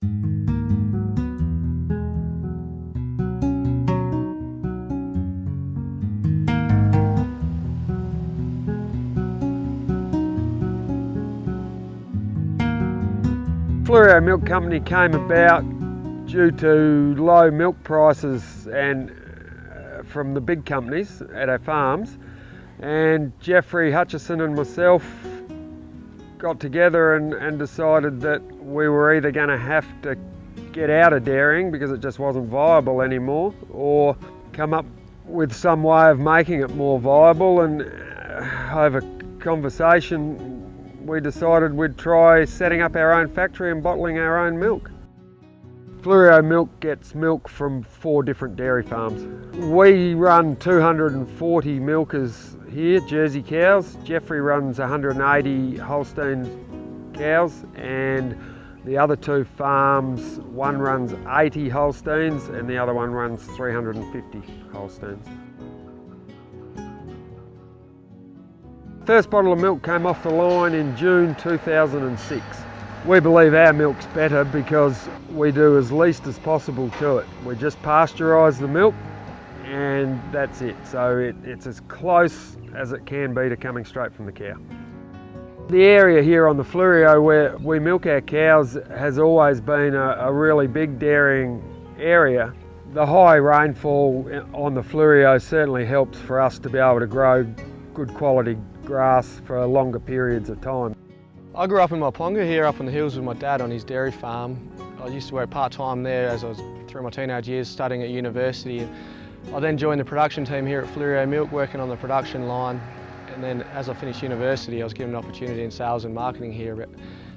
Fleurieu Milk Company came about due to low milk prices and from the big companies at our farms, and Jeffrey Hutchison and myself got together and decided that we were either going to have to get out of dairying because it just wasn't viable anymore, or come up with some way of making it more viable. And over conversation we decided we'd try setting up our own factory and bottling our own milk. Fleurieu Milk gets milk from 4 different dairy farms. We run 240 milkers here, Jersey cows. Jeffrey runs 180 Holstein cows, and the other 2 farms, one runs 80 Holsteins and the other one runs 350 Holsteins. First bottle of milk came off the line in June 2006. We believe our milk's better because we do as least as possible to it. We just pasteurise the milk and that's it. So it's as close as it can be to coming straight from the cow. The area here on the Fleurieu where we milk our cows has always been a really big dairying area. The high rainfall on the Fleurieu certainly helps for us to be able to grow good quality grass for longer periods of time. I grew up in Maiponga here up in the hills with my dad on his dairy farm. I used to work part-time there as I was through my teenage years studying at university. I then joined the production team here at Fleurieu Milk, working on the production line. And then as I finished university, I was given an opportunity in sales and marketing here. But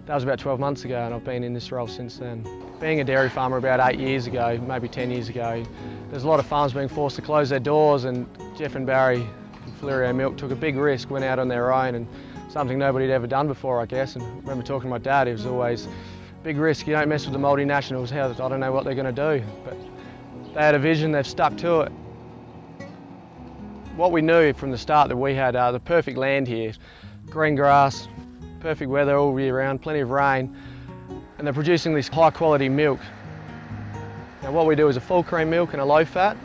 that was about 12 months ago, and I've been in this role since then. Being a dairy farmer about 8 years ago, maybe 10 years ago, there's a lot of farms being forced to close their doors, and Jeff and Barry Fleurieu Milk took a big risk, went out on their own, and something nobody had ever done before, I guess. And I remember talking to my dad, it was always big risk. You don't mess with the multinationals, I don't know what they're going to do. But they had a vision, they've stuck to it. What we knew from the start that we had the perfect land here, green grass, perfect weather all year round, plenty of rain, and they're producing this high quality milk. Now what we do is a full cream milk and a low fat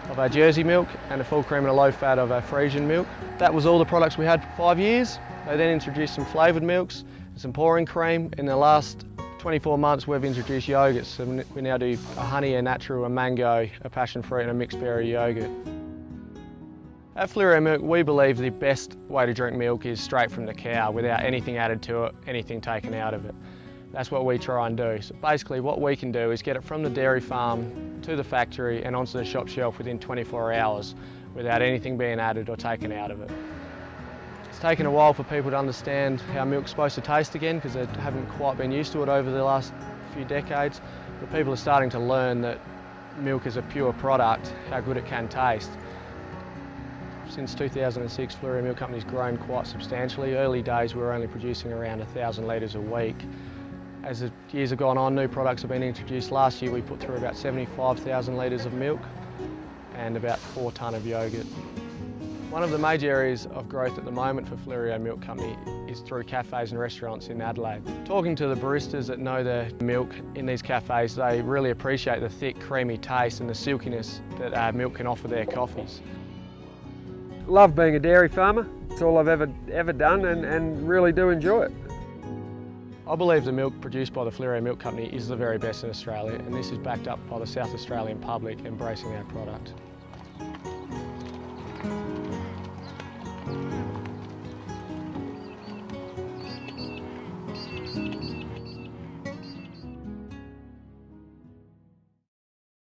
of our Jersey milk, and a full cream and a low fat of our Fleurieu milk. That was all the products we had for 5 years. They then introduced some flavoured milks and some pouring cream. In the last 24 months we've introduced yogurts. So we now do a honey, a natural, a mango, a passion fruit and a mixed berry yogurt. At Fleurieu Milk we believe the best way to drink milk is straight from the cow without anything added to it, anything taken out of it. That's what we try and do. So basically what we can do is get it from the dairy farm to the factory and onto the shop shelf within 24 hours without anything being added or taken out of it. It's taken a while for people to understand how milk's supposed to taste again because they haven't quite been used to it over the last few decades, but people are starting to learn that milk is a pure product, how good it can taste. Since 2006, Fleurieu Milk Company's grown quite substantially. Early days we were only producing around 1,000 litres a week. As the years have gone on, new products have been introduced. Last year we put through about 75,000 litres of milk and about 4 tonne of yoghurt. One of the major areas of growth at the moment for Fleurieu Milk Company is through cafes and restaurants in Adelaide. Talking to the baristas that know their milk in these cafes, they really appreciate the thick, creamy taste and the silkiness that milk can offer their coffees. Love being a dairy farmer. It's all I've ever done and really do enjoy it. I believe the milk produced by the Fleurieu Milk Company is the very best in Australia, and this is backed up by the South Australian public embracing our product.